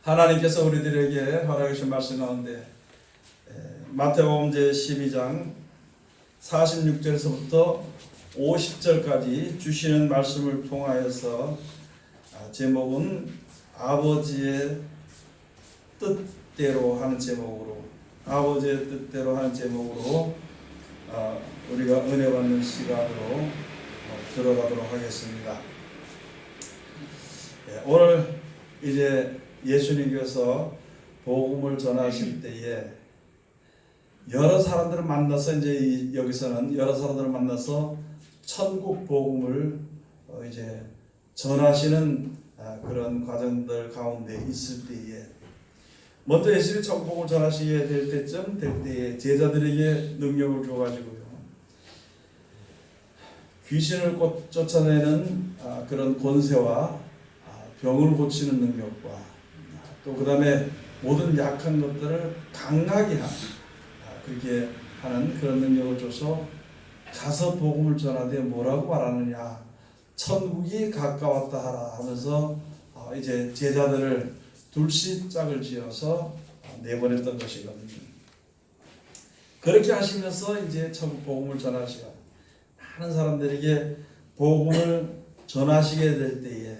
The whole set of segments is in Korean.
하나님께서 우리들에게 허락해 주신 말씀 가운데 마태복음 제12장 46절에서부터 50절까지 주시는 말씀을 통하여서 제목은 아버지의 뜻대로 하는 제목으로 우리가 은혜 받는 시간으로 들어가도록 하겠습니다. 오늘 이제 예수님께서 복음을 전하실 때에 여러 사람들을 만나서 이제 여기서는 여러 사람들을 만나서 천국 복음을 이제 전하시는 그런 과정들 가운데 있을 때에 먼저 예수님이 천국 복음을 전하시게 될 때에 제자들에게 능력을 줘가지고요 귀신을 쫓아내는 그런 권세와 병을 고치는 능력과 또 그 다음에 모든 약한 것들을 강하게 그렇게 하는 그런 능력을 줘서 가서 복음을 전하되 뭐라고 말하느냐, 천국이 가까웠다 하라 하면서 이제 제자들을 둘씩 짝을 지어서 내보냈던 것이거든요. 그렇게 하시면서 이제 천국 복음을 전하시고 많은 사람들에게 복음을 전하시게 될 때에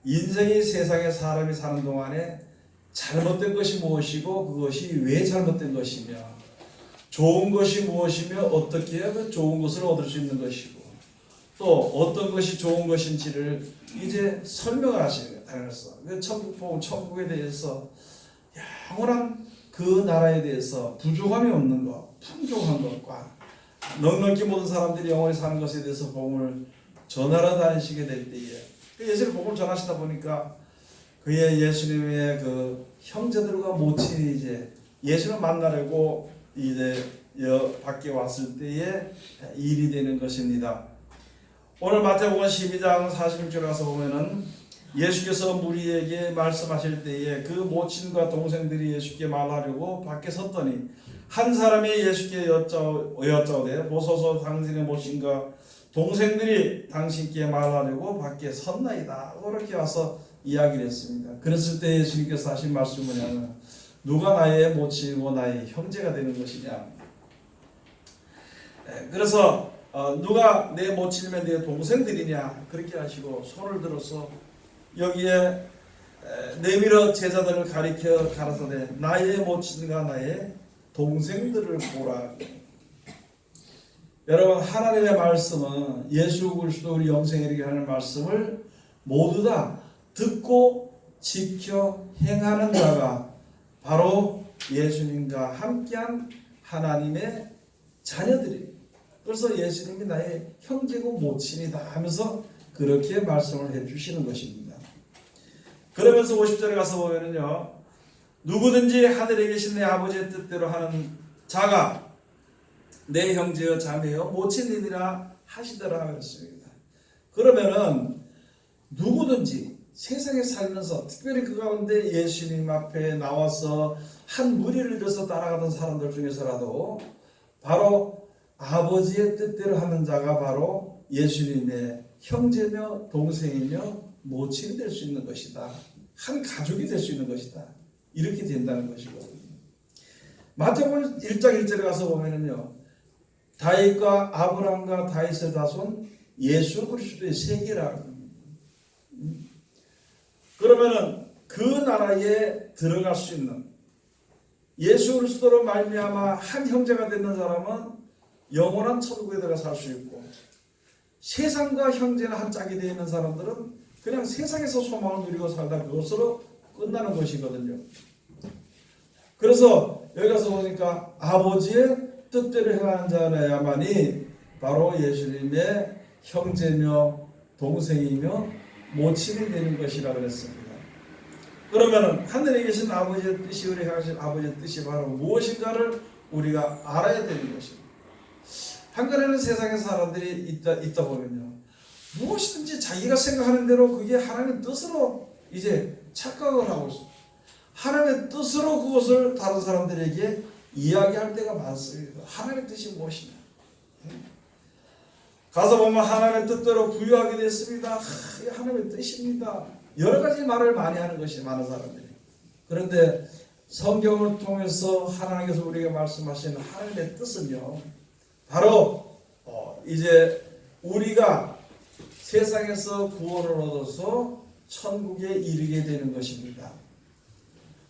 인생이 세상에 사람이 사는 동안에 잘못된 것이 무엇이고 그것이 왜 잘못된 것이며 좋은 것이 무엇이며 어떻게 해야 그 좋은 것을 얻을 수 있는 것이고 또 어떤 것이 좋은 것인지를 이제 설명을 하시는 거예요. 천국에 대해서 영원한 그 나라에 대해서 부족함이 없는 것, 풍족한 것과 넉넉히 모든 사람들이 영원히 사는 것에 대해서 복음을 전하러 다니시게 될 때에 예수님 복음을 전하시다 보니까 그의 예수님의 그 형제들과 모친이 이제 예수를 만나려고 이제 밖에 왔을 때에 일이 되는 것입니다. 오늘 마태복음 12장 46절에 가서 보면은 예수께서 무리에게 말씀하실 때에 그 모친과 동생들이 예수께 말하려고 밖에 섰더니 한 사람이 예수께 여짜오되 보소서 당신의 모친과 동생들이 당신께 말하려고 밖에 섰나이다. 그렇게 와서 이야기를 했습니다. 그랬을 때 예수님께서 하신 말씀은 뭐냐면 누가 나의 모친이고 나의 형제가 되는 것이냐. 그래서 누가 내 모친이면 내 동생들이냐 그렇게 하시고 손을 들어서 여기에 내밀어 제자들을 가리켜 가라사대 나의 모친과 나의 동생들을 보라. 여러분, 하나님의 말씀은 예수 그리스도 우리 영생에 이르게 하는 말씀을 모두 다 듣고 지켜 행하는 자가 바로 예수님과 함께한 하나님의 자녀들이에요. 그래서 예수님이 나의 형제고 모친이다 하면서 그렇게 말씀을 해주시는 것입니다. 그러면서 50절에 가서 보면은요, 누구든지 하늘에 계신 내 아버지의 뜻대로 하는 자가 내 형제여 자매여 모친이니라 하시더라 하였습니다. 그러면은 누구든지 세상에 살면서 특별히 그 가운데 예수님 앞에 나와서 한 무리를 이뤄서 따라가던 사람들 중에서라도 바로 아버지의 뜻대로 하는 자가 바로 예수님의 형제며 동생이며 모친이 될 수 있는 것이다. 한 가족이 될 수 있는 것이다. 이렇게 된다는 것이거든요. 마태복음 1장 1절에 가서 보면은요, 다윗과 아브라함과 다윗의 자손 예수 그리스도의 세계라. 그러면은 그 나라에 들어갈 수 있는 예수 그리스도로 말미암아 한 형제가 되는 사람은 영원한 천국에 들어가 살 수 있고 세상과 형제는 한 짝이 되어 있는 사람들은 그냥 세상에서 소망을 누리고 살다 그것으로 끝나는 것이거든요. 그래서 여기 가서 보니까 아버지의 뜻대로 행하는 자야만이 바로 예수님의 형제며 동생이며 모친이 되는 것이라 그랬습니다. 그러면 하늘에 계신 아버지의 뜻이 우리 행하신 아버지의 뜻이 바로 무엇인가를 우리가 알아야 되는 것입니다. 한간에는 세상의 사람들이 있다 보면요, 무엇이든지 자기가 생각하는 대로 그게 하나님의 뜻으로 이제 착각을 하고 있습니다. 하나님의 뜻으로 그것을 다른 사람들에게 이야기할 때가 많습니다. 하나님의 뜻이 무엇이냐? 가서 보면 하나님의 뜻대로 부유하게 됐습니다. 하나님의 뜻입니다. 여러 가지 말을 많이 하는 것이 많은 사람들이. 그런데 성경을 통해서 하나님께서 우리에게 말씀하시는 하나님의 뜻은요, 바로 이제 우리가 세상에서 구원을 얻어서 천국에 이르게 되는 것입니다.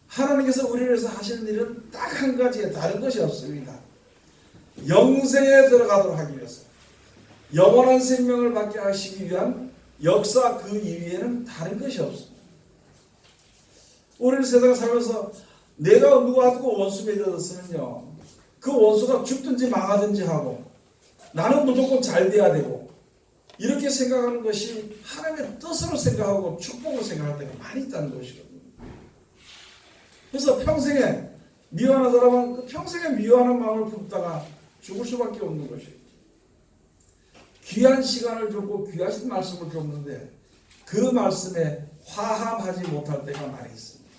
하나님께서 우리를 위해서 하시는 일은 딱 한 가지에 다른 것이 없습니다. 영생에 들어가도록 하기 위해서, 영원한 생명을 받게 하시기 위한 역사 그 이외에는 다른 것이 없습니다. 우리는 세상에 살면서 내가 누구하고 원수 맺었으면요, 그 원수가 죽든지 망하든지 하고 나는 무조건 잘 돼야 되고 이렇게 생각하는 것이 하나님의 뜻으로 생각하고 축복으로 생각할 때가 많이 있다는 것이거든요. 그래서 평생에 미워하는 사람은 그 평생에 미워하는 마음을 품다가 죽을 수밖에 없는 것이에요. 귀한 시간을 줬고 귀하신 말씀을 줬는데 그 말씀에 화합하지 못할 때가 많이 있습니다.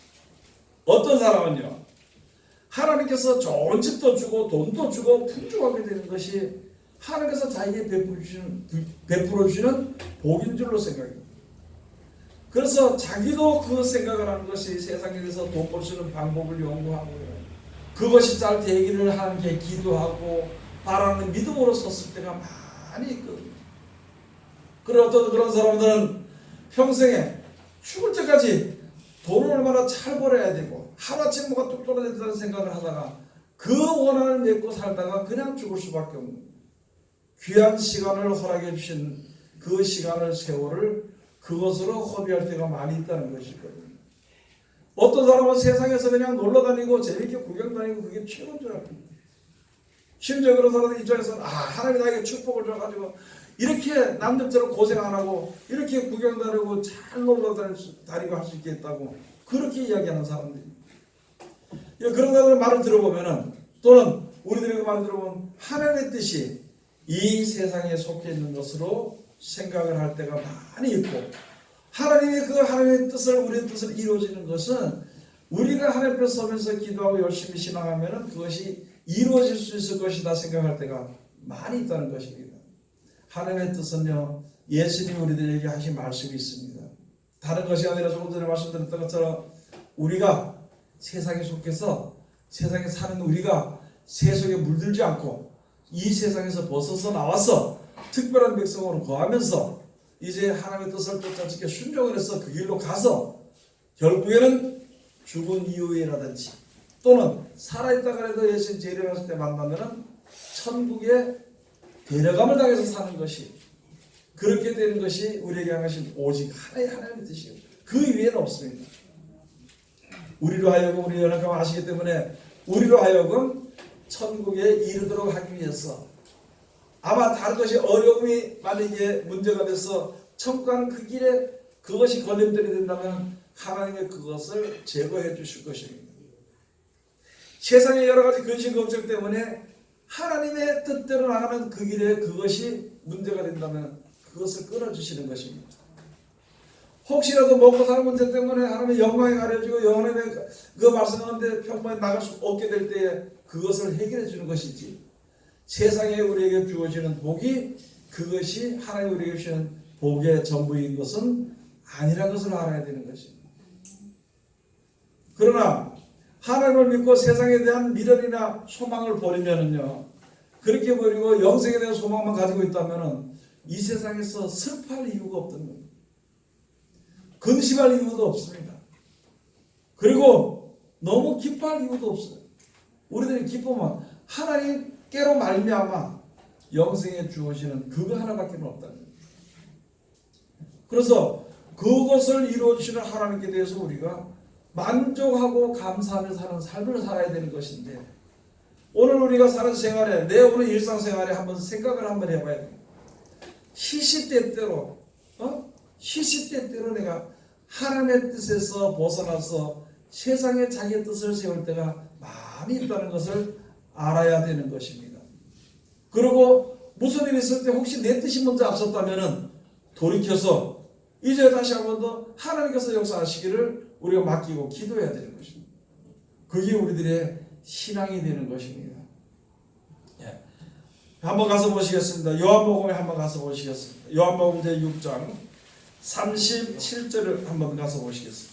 어떤 사람은요, 하나님께서 좋은 집도 주고 돈도 주고 풍족하게 되는 것이 하나님께서 자기에게 베풀어 주시는 복인 줄로 생각합니다. 그래서 자기도 그 생각을 하는 것이 세상에 대해서 돈 벌 수 있는 방법을 연구하고요, 그것이 잘 되기를 하나님께 기도하고 바라는 믿음으로 섰을 때가 많이 있거든요. 그런 어떤 그런 사람들은 평생에 죽을 때까지 돈을 얼마나 잘 벌어야 되고 하루아침에 뭐가 뚝 떨어진다는 생각을 하다가 그 원한을 맺고 살다가 그냥 죽을 수밖에 없는 거예요. 귀한 시간을 허락해 주신 그 시간을 세월을 그것으로 허비할 때가 많이 있다는 것이거든요. 어떤 사람은 세상에서 그냥 놀러 다니고 재밌게 구경 다니고 그게 최고인 줄 알아요. 심지어 그런 사람들 입장에서는 하나님이 나에게 축복을 줘가지고 이렇게 남들처럼 고생 안 하고 이렇게 구경 다니고 잘 놀러 다니고 할 수 있겠다고 그렇게 이야기하는 사람들이. 그런 사람들 말을 들어보면은, 또는 우리들의 그 말을 들어보면 하나님의 뜻이 이 세상에 속해 있는 것으로 생각을 할 때가 많이 있고, 하나님의 그 하나님의 뜻을, 우리의 뜻을 이루어지는 것은 우리가 하나님 앞에 서면서 기도하고 열심히 신앙하면 그것이 이루어질 수 있을 것이다 생각할 때가 많이 있다는 것입니다. 하나님의 뜻은요, 예수님이 우리들에게 하신 말씀이 있습니다. 다른 것이 아니라 조금 전에 말씀드렸던 것처럼 우리가 세상에 속해서 세상에 사는 우리가 세속에 물들지 않고 이 세상에서 벗어서 나와서 특별한 백성으로 거하면서 이제 하나님의 뜻을 쫓아 지켜 순종을 해서 그 길로 가서 결국에는 죽은 이후에라든지 또는 살아있다가 해도 예수님 재림하실 때 만나면은 천국에 데려감을 당해서 사는 것이, 그렇게 되는 것이 우리에게 하신 오직 하나님의 뜻이에요. 그 이외에는 없습니다. 우리로 하여금, 우리 연약함을 아시기 때문에 우리로 하여금 천국에 이르도록 하기 위해서, 아마 다른 것이 어려움이 만약에 문제가 돼서 천국 가는 그 길에 그것이 걸림돌이 된다면 하나님의 그것을 제거해 주실 것입니다. 세상의 여러 가지 근심 걱정 때문에 하나님의 뜻대로 나가는 그 길에 그것이 문제가 된다면 그것을 끊어주시는 것입니다. 혹시라도 먹고 사는 문제 때문에 하나님의 영광이 가려지고 영원의 그 말씀하는데 평범히 나갈 수 없게 될 때에 그것을 해결해 주는 것이지, 세상에 우리에게 주어지는 복이 그것이 하나님 우리에게 주시는 복의 전부인 것은 아니라는 것을 알아야 되는 것입니다. 그러나 하나님을 믿고 세상에 대한 미련이나 소망을 버리면은요, 그렇게 버리고 영생에 대한 소망만 가지고 있다면은 이 세상에서 슬퍼할 이유가 없던 겁니다. 근심할 이유도 없습니다. 그리고 너무 기뻐할 이유도 없어요. 우리들이 기쁘면 하나님께로 말미암아 영생에 주어지는 그거 하나밖에 없다는 거예요. 그래서 그것을 이루어주시는 하나님께 대해서 우리가 만족하고 감사하며 사는 삶을 살아야 되는 것인데, 오늘 우리가 사는 생활에, 내 오늘 일상생활에 한번 생각을 한번 해봐야 돼요. 시시때때로 내가 하나님의 뜻에서 벗어나서 세상에 자기의 뜻을 세울 때가 많이 있다는 것을 알아야 되는 것입니다. 그리고 무슨 일이 있을 때 혹시 내 뜻이 먼저 앞섰다면 돌이켜서 이제 다시 한 번 더 하나님께서 역사하시기를 우리가 맡기고 기도해야 되는 것입니다. 그게 우리들의 신앙이 되는 것입니다. 예. 한번 가서 보시겠습니다. 요한복음에 한번 가서 보시겠습니다. 요한복음 제6장 37절을 한번 가서 보시겠습니다.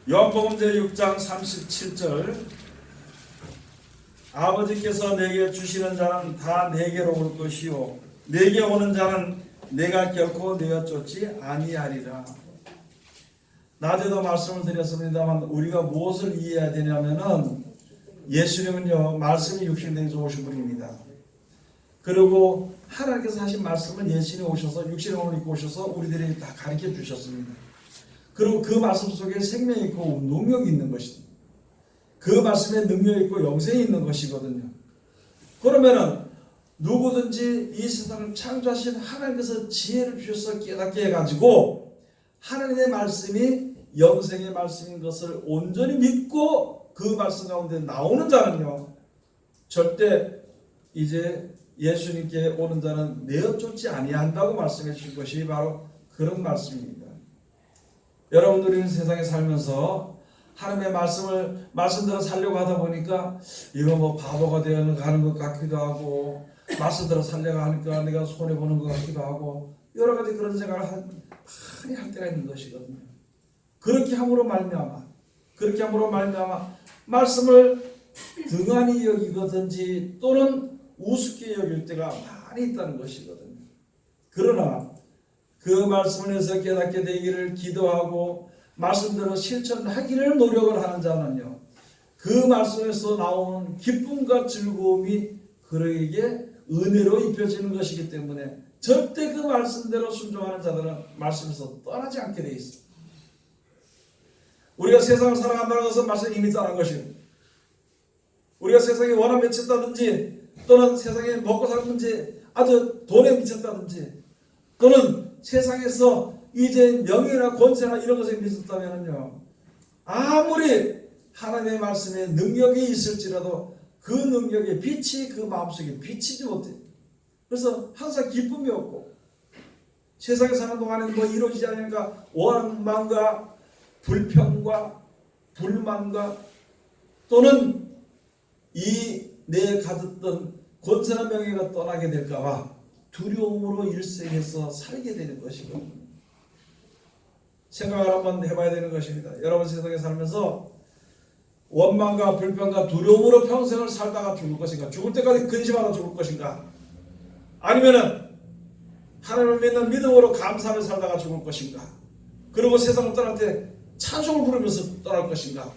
요한복음 제6장 37절 아버지께서 내게 주시는 자는 다 내게로 올 것이요 내게 오는 자는 내가 결코 내어 쫓지 아니하리라. 낮에도 말씀을 드렸습니다만 우리가 무엇을 이해해야 되냐면은 예수님은요 말씀이 육신되어서 오신 분입니다. 그리고 하나님께서 하신 말씀을 예수님이 오셔서 육신으로 입고 오셔서 우리들에게 다 가르쳐 주셨습니다. 그리고 그 말씀 속에 생명이 있고 능력이 있는 것입니다. 그 말씀에 능력이 있고 영생이 있는 것이거든요. 그러면은 누구든지 이 세상을 창조하신 하나님께서 지혜를 주셔서 깨닫게 해가지고 하나님의 말씀이 영생의 말씀인 것을 온전히 믿고 그 말씀 가운데 나오는 자는요 절대 이제 예수님께 오는 자는 내어 쫓지 아니한다고 말씀해 주신 것이 바로 그런 말씀입니다. 여러분들이 세상에 살면서 하나님의 말씀대로 살려고 하다 보니까 이거 뭐 바보가 되어 가는 것 같기도 하고 말씀대로 살려고 하니까 내가 손해보는 것 같기도 하고 여러 가지 그런 생각을 많이 할 때가 있는 것이거든요. 그렇게 함으로 말미암아 말씀을 등한히 여기거든지 또는 우습게 여길 때가 많이 있다는 것이거든요. 그러나 그 말씀을 해서 깨닫게 되기를 기도하고 말씀대로 실천하기를 노력을 하는 자는요 그 말씀에서 나오는 기쁨과 즐거움이 그에게 은혜로 입혀지는 것이기 때문에 절대 그 말씀대로 순종하는 자들은 말씀에서 떠나지 않게 되어 있습니다. 우리가 세상을 살아간다는 것은 말씀이 이미 따른 것입니다. 우리가 세상에 원함에 미쳤다든지 또는 세상에 먹고 사는 문제 아주 돈에 미쳤다든지 또는 세상에서 이제 명예나 권세나 이런 것에 미쳤다면요 아무리 하나님의 말씀에 능력이 있을지라도 그 능력의 빛이 그 마음속에 비치지 못해요. 그래서 항상 기쁨이 없고 세상에 사는 동안에는 뭐 이루어지지 않으니까 원망과 불평과 불만과 또는 이 내 가졌던 권세나 명예가 떠나게 될까봐 두려움으로 일생에서 살게 되는 것이거든요. 생각을 한번 해봐야 되는 것입니다. 여러분 세상에 살면서 원망과 불평과 두려움으로 평생을 살다가 죽을 것인가? 죽을 때까지 근심하다 죽을 것인가? 아니면은 하나님을 믿는 믿음으로 감사하며 살다가 죽을 것인가? 그리고 세상을 떠날 때 찬송을 부르면서 떠날 것인가?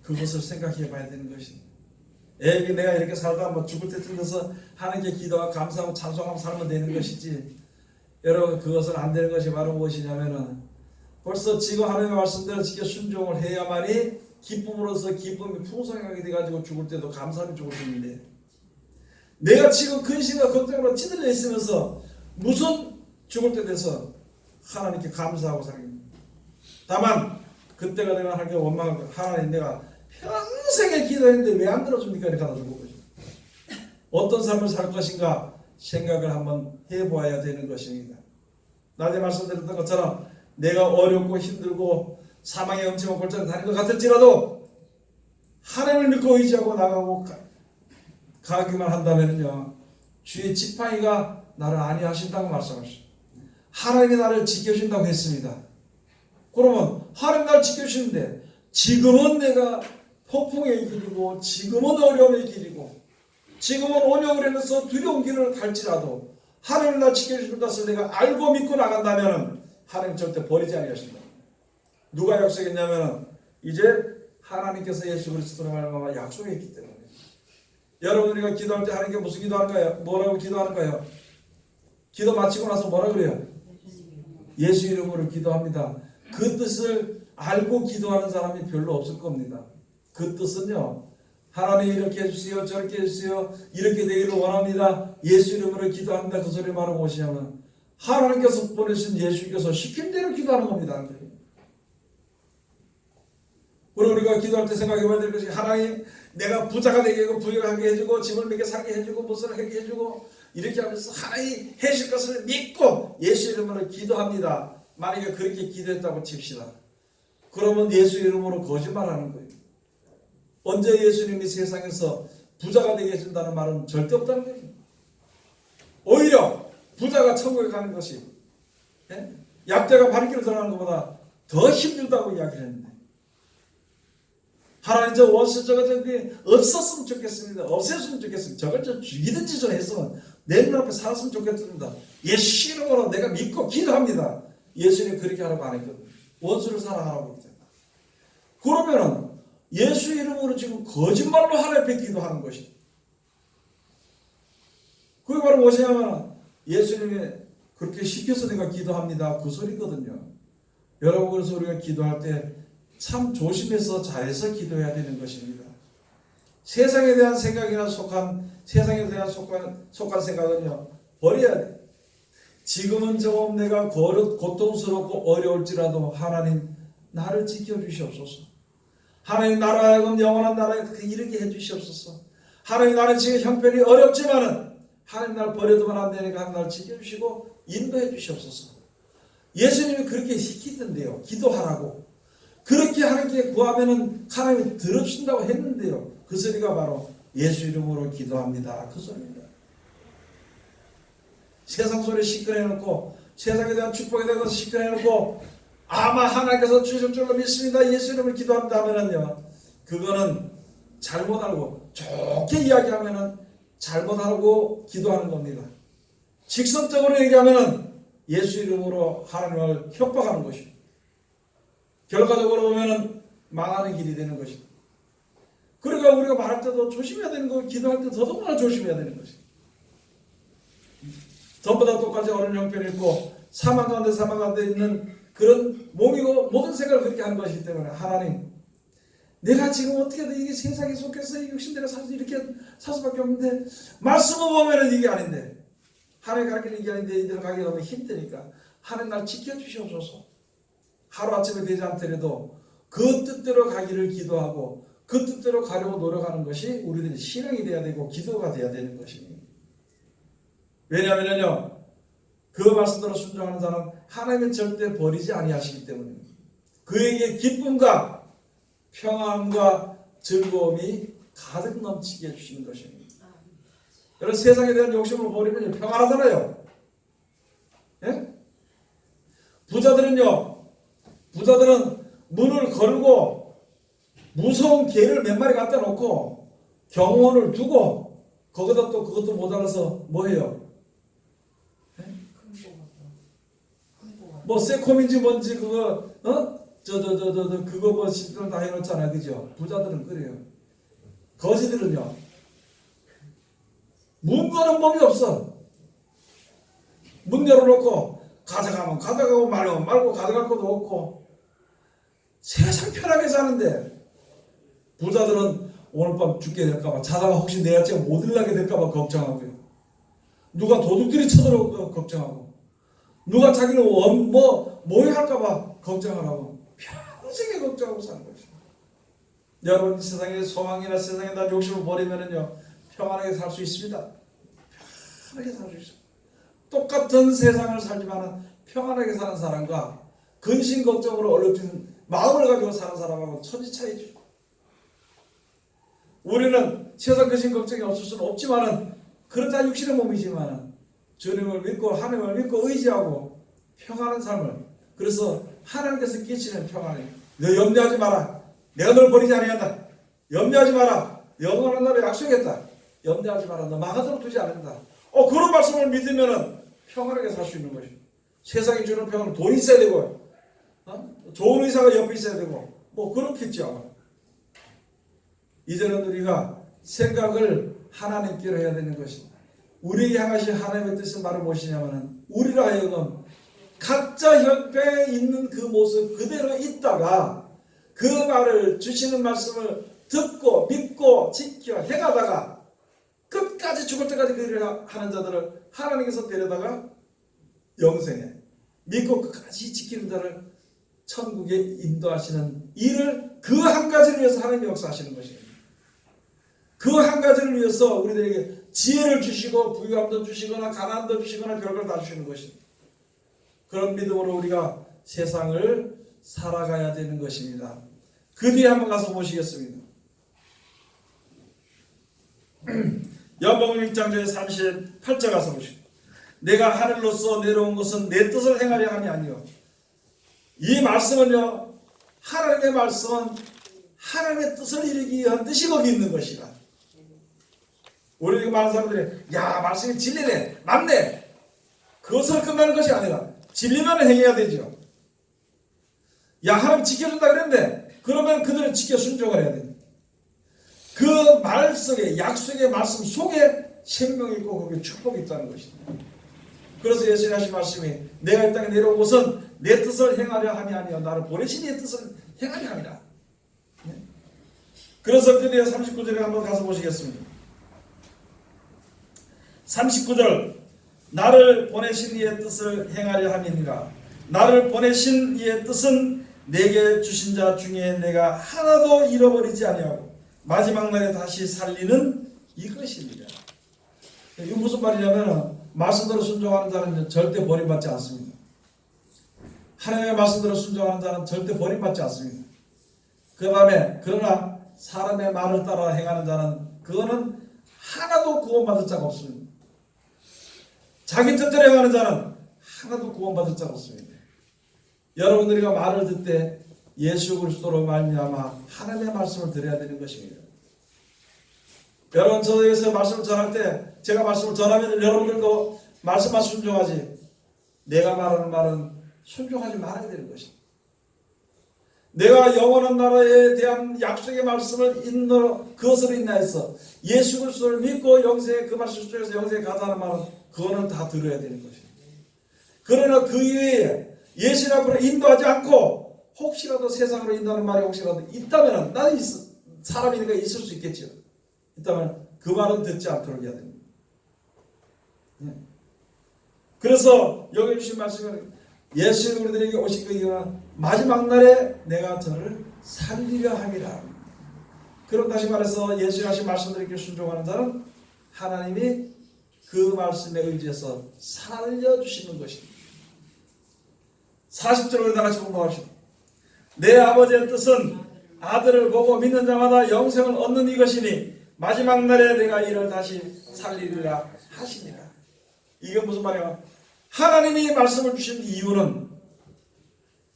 그것을 생각해 봐야 되는 것입니다. 내가 이렇게 살다가 뭐 죽을 때쯤 돼서 하나님께 기도하고 감사하고 찬송하고 살면 되는 것이지 여러분 그것은 안 되는 것이 바로 무엇이냐면은 벌써 지금 하나님의 말씀대로 지켜 순종을 해야만이 기쁨으로서 기쁨이 풍성하게 돼가지고 죽을 때도 감사하며 죽을 수 있는데 내가 지금 근심과 걱정으로 찌들려 있으면서 무슨 죽을 때 돼서 하나님께 감사하고 살겠습니다. 다만 그때가 되면 하나님께 원망하고 하나님 내가 평생에 기도했는데 왜 안 들어줍니까? 이렇게 하다 죽을 것입니다. 어떤 삶을 살 것인가 생각을 한번 해보아야 되는 것입니다. 낮에 말씀드렸던 것처럼 내가 어렵고 힘들고 사망의 엄침한 골짜기를 다닌 것 같을지라도 하나님을 믿고 의지하고 나가고 가기만 한다면요 주의 지팡이가 나를 안위하신다고 말씀하셨습니다. 하나님이 나를 지켜준다고 했습니다. 그러면 하나님 나를 지켜주시는데 지금은 내가 폭풍의 길이고 지금은 어려움의 길이고 지금은 온역을 해서 두려운 길을 갈지라도 하나님 나를 지켜주시는 것을 내가 알고 믿고 나간다면 하나님 절대 버리지 아니하신다. 누가 약속했냐면 이제 하나님께서 예수 그리스도로 말미암아 약속했기 때문에 여러분 우리가 기도할 때 하나님께 무슨 기도하는가요? 뭐라고 기도하는가요? 기도 마치고 나서 뭐라 그래요? 예수 이름으로 기도합니다. 그 뜻을 알고 기도하는 사람이 별로 없을 겁니다. 그 뜻은요 하나님 이렇게 해주세요 저렇게 해주세요 이렇게 되기를 원합니다 예수 이름으로 기도합니다 그 소리 말은 무엇이냐면 하나님께서 보내신 예수께서 시킨 대로 기도하는 겁니다. 그리고 우리가 기도할 때 생각해봐야 될 것이 하나님 내가 부자가 되게 하고 부유하게 해주고 집을 몇개 사게 해주고 무엇을 하게 해주고 이렇게 하면서 하나님 해줄 것을 믿고 예수 이름으로 기도합니다. 만약에 그렇게 기도했다고 칩시다. 그러면 예수 이름으로 거짓말하는 거예요. 언제 예수님이 세상에서 부자가 되게 해준다는 말은 절대 없다는 거죠. 오히려 부자가 천국에 가는 것이 약자가 발길을 들어가는 것보다 더 힘들다고 이야기를 했는데, 하나님 저 원수 저게 없었으면 좋겠습니다. 없애주면 좋겠습니다. 저걸 좀 죽이든지 좀 했으면 내 눈앞에 살았으면 좋겠습니다. 예수 이름으로 내가 믿고 기도합니다. 예수님 그렇게 하라고 안 했거든요. 원수를 사랑하라고 했잖아요. 그러면은 예수 이름으로 지금 거짓말로 하나님 앞에 기도하는 것이, 그게 바로 무엇이냐면 예수님이 그렇게 시켜서 내가 기도합니다 그 소리거든요. 여러분, 그래서 우리가 기도할 때 참 조심해서 잘해서 기도해야 되는 것입니다. 세상에 대한 생각이나 세상에 대한 속한 생각은요, 버려야 돼. 지금은 좀 내가 고통스럽고 어려울지라도 하나님 나를 지켜주시옵소서. 하나님 나라 하여금 영원한 나라에 이르게 해주시옵소서. 하나님 나는 지금 형편이 어렵지만은 하나님 나를 버려두면 안 되니까 나를 지켜주시고 인도해 주시옵소서. 예수님이 그렇게 시키던데요. 기도하라고. 그렇게 하나님께 구하면은 하나님이 들어주신다고 했는데요. 그 소리가 바로 예수 이름으로 기도합니다 그 소리입니다. 세상 소리 시끄러워놓고, 세상에 대한 축복에 대해서 시끄러워놓고, 아마 하나님께서 주실 줄로 믿습니다 예수 이름으로 기도합니다 하면은요, 그거는 잘못 알고 좋게 이야기하면은 잘못 알고 기도하는 겁니다. 직선적으로 얘기하면은 예수 이름으로 하나님을 협박하는 것이고, 결과적으로 보면은 망하는 길이 되는 것이고, 그러니까 우리가 말할 때도 조심해야 되는 거, 기도할 때 더더구나 조심해야 되는 것이고, 전부 다 똑같이 어려운 형편이 있고 사망 가운데 있는 그런 몸이고 모든 생각을 그렇게 하는 것이기 때문에, 하나님 내가 지금 어떻게든 이게 세상에 속해서 육신대로 살수 이렇게 살 수밖에 없는데, 말씀을 보면은 이게 아닌데, 하나님 가르치는 이게 아닌데 이대로 가기 너무 힘드니까 하나님 날 지켜주시옵소서. 하루아침에 되지 않더라도 그 뜻대로 가기를 기도하고 그 뜻대로 가려고 노력하는 것이 우리들의 신앙이 돼야 되고 기도가 돼야 되는 것입니다. 왜냐하면요, 그 말씀대로 순종하는 사람은 하나님은 절대 버리지 아니하시기 때문입니다. 그에게 기쁨과 평안과 즐거움이 가득 넘치게 해주시는 것입니다. 여러분, 세상에 대한 욕심을 버리면 평안하잖아요. 예? 부자들은 문을 걸고 무서운 개를 몇 마리 갖다 놓고 경호원을 두고 거기다 또 그것도 모자라서 뭐 해요? 뭐 새콤인지 뭔지 그거 그거 뭐 시스템 다 해놓잖아요, 그죠? 부자들은 그래요. 거지들은요, 문 거는 법이 없어. 문 열어놓고 가져가면 가져가고 말고 가져갈 것도 없고 세상 편하게 사는데, 부자들은 오늘 밤 죽게 될까봐, 자다가 혹시 내 아침에 못 일어나게 될까봐 걱정하고요. 누가 도둑들이 쳐들어올까 걱정하고, 누가 자기를 모욕할까봐 걱정하라고 평생에 걱정하고 사는 것입니다. 여러분, 세상의 소망이나 세상에 대한 욕심을 버리면은요, 평안하게 살 수 있습니다. 평안하게 살 수 있습니다. 똑같은 세상을 살지만 평안하게 사는 사람과 근심 걱정으로 얼룩진 마음을 가지고 사는 사람하고 천지 차이죠. 우리는 세상 근심 걱정이 없을 수는 없지만은, 그렇다 육신의 몸이지만은 주님을 믿고 하나님을 믿고 의지하고 평안한 삶을, 그래서 하나님께서 끼치는 평안이, 너 염려하지 마라, 내가 널 버리지 아니한다, 염려하지 마라, 영원한 나라에 약속했다, 염려하지 마라, 너 망하도록 두지 않는다. 그런 말씀을 믿으면은 평안하게 살 수 있는 것입니다. 세상이 주는 평안은 돈이 있어야 되고, 좋은 의사가 옆에 있어야 되고, 뭐 그렇겠죠. 이제는 우리가 생각을 하나님께로 해야 되는 것입니다. 우리에게 향하신 하나님의 뜻은 바로 무엇이냐면, 우리로 하여금 각자 형편에 있는 그 모습 그대로 있다가 그 말을, 주시는 말씀을 듣고 믿고 지켜 행하다가 끝까지 죽을 때까지 그 일을 하는 자들을 하나님께서 데려다가 영생에 믿고 끝까지 지키는 자를 천국에 인도하시는 일을, 그 한 가지를 위해서 하나님이 역사하시는 것입니다. 그 한 가지를 위해서 우리들에게 지혜를 주시고 부유함도 주시거나 가난도 주시거나 별걸 다 주시는 것입니다. 그런 믿음으로 우리가 세상을 살아가야 되는 것입니다. 그 뒤에 한번 가서 보시겠습니다. 요한복음 1장 38절 가서 보시오. 내가 하늘로서 내려온 것은 내 뜻을 행하려 함이 아니요. 이 말씀은요, 하나님의 말씀은 하나님의 뜻을 이루기 위한 뜻이 거기 있는 것이라. 우리 많은 사람들이 야 말씀이 진리네 맞네 그것을 끝나는 것이 아니라 진리만 행해야 되죠. 야 하나님 지켜준다 그랬는데 그러면 그들은 지켜 순종을 해야 됩니다. 그 말 속에 약속의 말씀 속에 생명이 있고 거기에 축복이 있다는 것입니다. 그래서 예수님 하신 말씀이 내가 이 땅에 내려온 것은 내 뜻을 행하려 함이 아니요 나를 보내신 이의 뜻을 행하려 함이라. 그래서 드디어 39절에 한번 가서 보시겠습니다. 39절 나를 보내신 이의 뜻을 행하려 함이니라. 나를 보내신 이의 뜻은 내게 주신 자 중에 내가 하나도 잃어버리지 아니하고 마지막 날에 다시 살리는 이것입니다. 이게 무슨 말이냐면 말씀대로 순종하는 자는 절대 버림받지 않습니다. 하나님의 말씀대로 순종하는 자는 절대 버림받지 않습니다. 그 다음에 그러나 사람의 말을 따라 행하는 자는 그거는 하나도 구원받을 자가 없습니다. 자기 뜻대로 행하는 자는 하나도 구원받을 자가 없습니다. 여러분들이 말을 듣되 예수 그리스도로 말미암아 하나님의 말씀을 드려야 되는 것입니다. 여러분 저에게서 말씀을 전할 때 제가 말씀을 전하면 여러분들도 말씀만 순종하지 내가 말하는 말은 순종하지 말아야 되는 것입니다. 내가 영원한 나라에 대한 약속의 말씀을 그것으로 인하여서 예수 그리스도를 믿고 영생에 그 말씀 중에서 영생에 가자는 말은 그거는 다 들어야 되는 것입니다. 그러나 그 이외에 예수님 앞으로 인도하지 않고 혹시라도 세상으로 인도하는 말이 혹시라도 있다면 나는 사람이니까 있을 수 있겠죠. 있다면 그 말은 듣지 않도록 해야 됩니다. 그래서 여기 주신 말씀은 예수님 우리들에게 오신 그 이유는 마지막 날에 내가 저를 살리려 함이라. 그럼 다시 말해서 예수님 하신 말씀드리기를 순종하는 자는 하나님이 그 말씀에 의지해서 살려주시는 것입니다. 40절로 다 같이 공부합시다. 내 아버지의 뜻은 아들을 보고 믿는 자마다 영생을 얻는 이것이니 마지막 날에 내가 이를 다시 살리리라 하시니라. 이게 무슨 말이야? 하나님이 말씀을 주신 이유는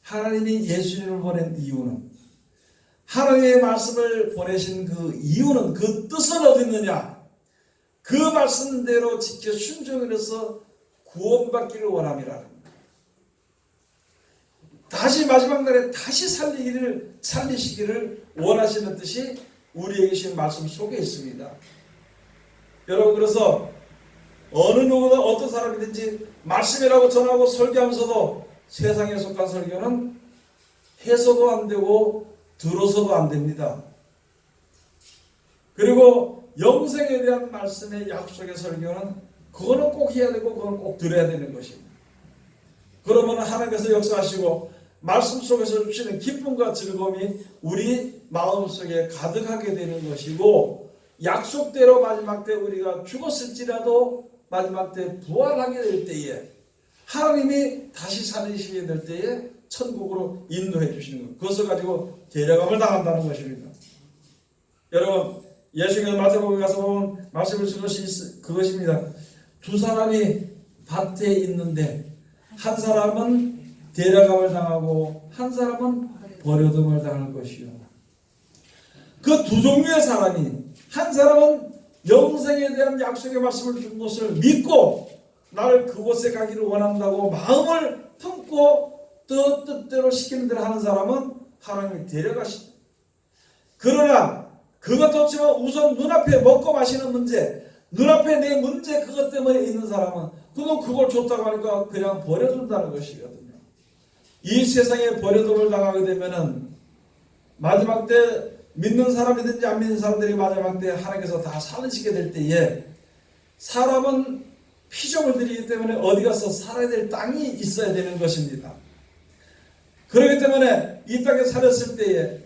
하나님이 예수님을 보낸 이유는 하나님의 말씀을 보내신 그 이유는 그 뜻은 어디 있느냐? 그 말씀대로 지켜 순종해서 구원받기를 원함이라. 다시 마지막 날에 다시 살리시기를 원하시는 뜻이 우리에게 주신 말씀 속에 있습니다. 여러분 그래서 어느 누구나 어떤 사람이든지 말씀이라고 전하고 설교하면서도 세상에 속한 설교는 해서도 안 되고 들어서도 안 됩니다. 그리고 영생에 대한 말씀의 약속의 설교는 그거는 꼭 해야 되고 그건 꼭 들어야 되는 것입니다. 그러면 하나님께서 역사하시고 말씀 속에서 주시는 기쁨과 즐거움이 우리 마음속에 가득하게 되는 것이고 약속대로 마지막 때 우리가 죽었을지라도 마지막 때 부활하게 될 때에 하나님이 다시 살리시게 될 때에 천국으로 인도해 주시는 것, 그것을 가지고 데려감을 당한다는 것입니다. 여러분 예수님께서 마태복음에 가서 보면 말씀을 주신 것이 그것입니다. 두 사람이 밭에 있는데 한 사람은 데려감을 당하고 한 사람은 버려둠을 당할 것이요. 그 두 종류의 사람이 한 사람은 영생에 대한 약속의 말씀을 준 것을 믿고 나를 그곳에 가기를 원한다고 마음을 품고 뜻대로 시키는 대로 하는 사람은 하나님이 데려가시죠. 그러나 그것도 없지만 우선 눈앞에 먹고 마시는 문제, 눈앞에 내 문제 그것 때문에 있는 사람은 그걸 줬다고 하니까 그냥 버려둔다는 것이거든요. 이 세상에 버려둠을 당하게 되면은 마지막 때 믿는 사람이든지 안 믿는 사람들이 마지막 때 하나님께서 다 살리시게 될 때에 사람은 피조물 들이기 때문에 어디 가서 살아야 될 땅이 있어야 되는 것입니다. 그렇기 때문에 이 땅에 살았을 때에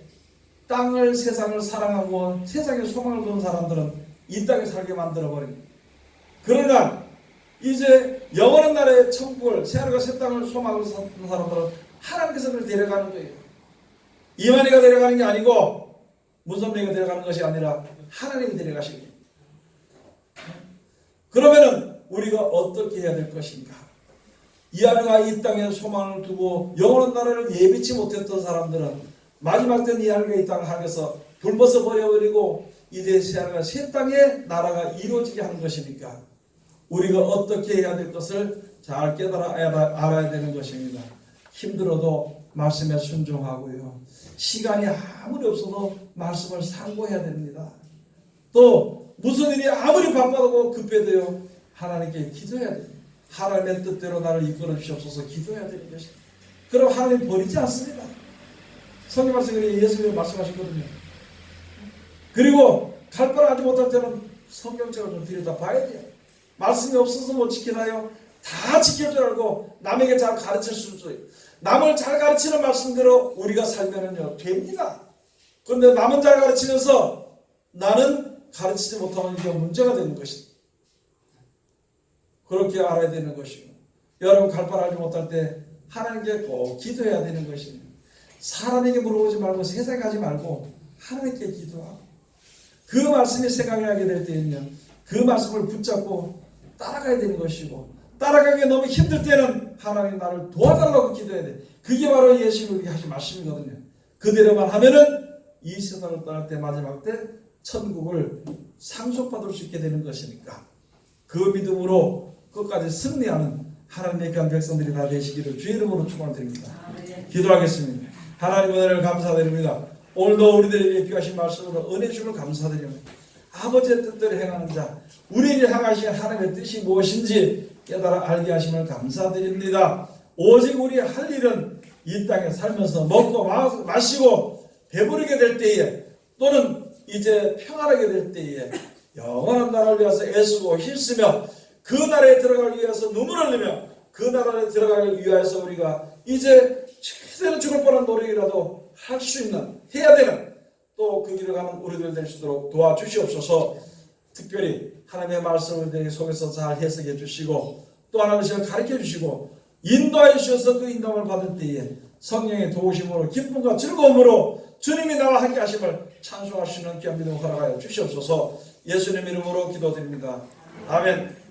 땅을 세상을 사랑하고 세상에 소망을 두는 사람들은 이 땅에 살게 만들어버립니다. 그러나 이제 영원한 나라의 천국을 새하늘과 새 땅을 소망으로 사는 사람들은 하나님께서 그를 데려가는 거예요. 이만희가 데려가는 게 아니고 문선명이가 데려가는 것이 아니라 하나님이 데려가시는 거예요. 그러면은 우리가 어떻게 해야 될 것인가? 이 아내가 이 땅에 소망을 두고 영원한 나라를 예비치 못했던 사람들은 마지막 땐 이 아내가 이 땅을 하나님께서 불벗어 버려버리고 이제 새 땅의 나라가 이루어지게 한 것이니까 우리가 어떻게 해야 될 것을 잘 깨달아 알아야 되는 것입니다. 힘들어도 말씀에 순종하고요. 시간이 아무리 없어도 말씀을 상고해야 됩니다. 또 무슨 일이 아무리 바빠도 급해도요. 하나님께 기도해야 됩니다. 하나님의 뜻대로 나를 이끌어 주시옵소서 기도해야 되는 것입니다. 그럼 하나님 버리지 않습니다. 성경 말씀에 예수님이 말씀하셨거든요. 그리고 갈 바를 알지 못할 때는 성경책을 좀 들여다 봐야 돼요. 말씀이 없어서 못 지키나요? 다 지킬 줄 알고 남에게 잘 가르칠 수 있어요. 남을 잘 가르치는 말씀대로 우리가 살면은요 됩니다. 그런데 남은 잘 가르치면서 나는 가르치지 못하면 이게 문제가 되는 것입니다. 그렇게 알아야 되는 것이고 여러분 갈 바를 알지 못할 때 하나님께 꼭 기도해야 되는 것입니다. 사람에게 물어보지 말고 세상에 가지 말고 하나님께 기도하고 그 말씀이 생각이 나게 될 때는요 그 말씀을 붙잡고 따라가야 되는 것이고 따라가기 너무 힘들 때는 하나님 나를 도와달라고 기도해야 돼. 그게 바로 예수님이 하신 말씀이거든요. 그대로만 하면은 이 세상을 떠날 때 마지막 때 천국을 상속받을 수 있게 되는 것이니까 그 믿음으로 끝까지 승리하는 하나님의 귀한 백성들이 다 되시기를 주의 이름으로 축원드립니다. 기도하겠습니다. 하나님 은혜를 감사드립니다. 오늘도 우리들에게 귀하신 말씀으로 은혜 주를 감사드립니다. 아버지의 뜻대로 행하는 자 우리에게 향하신 하나님의 뜻이 무엇인지 깨달아 알게 하심을 감사드립니다. 오직 우리 할 일은 이 땅에 살면서 먹고 마시고 배부르게 될 때에 또는 이제 평안하게 될 때에 영원한 나라를 위해서 애쓰고 힘쓰며 그 나라에 들어가기 위해서 눈물을 흘리며 그 나라에 들어가기 위해서 우리가 이제 최대한 죽을 뻔한 노력이라도 할 수 있는 해야 되는 또 그 길을 가는 우리들 될 수 있도록 도와주시옵소서. 특별히 하나님의 말씀을 내 속에서 잘 해석해 주시고 또 하나님을 가르쳐 주시고 인도하여 주셔서 그 인도함을 받을 때에 성령의 도우심으로 기쁨과 즐거움으로 주님이 나와 함께 하심을 찬송할 수 있는 귀한 믿음을 허락하여 주시옵소서. 예수님 이름으로 기도드립니다. 아멘.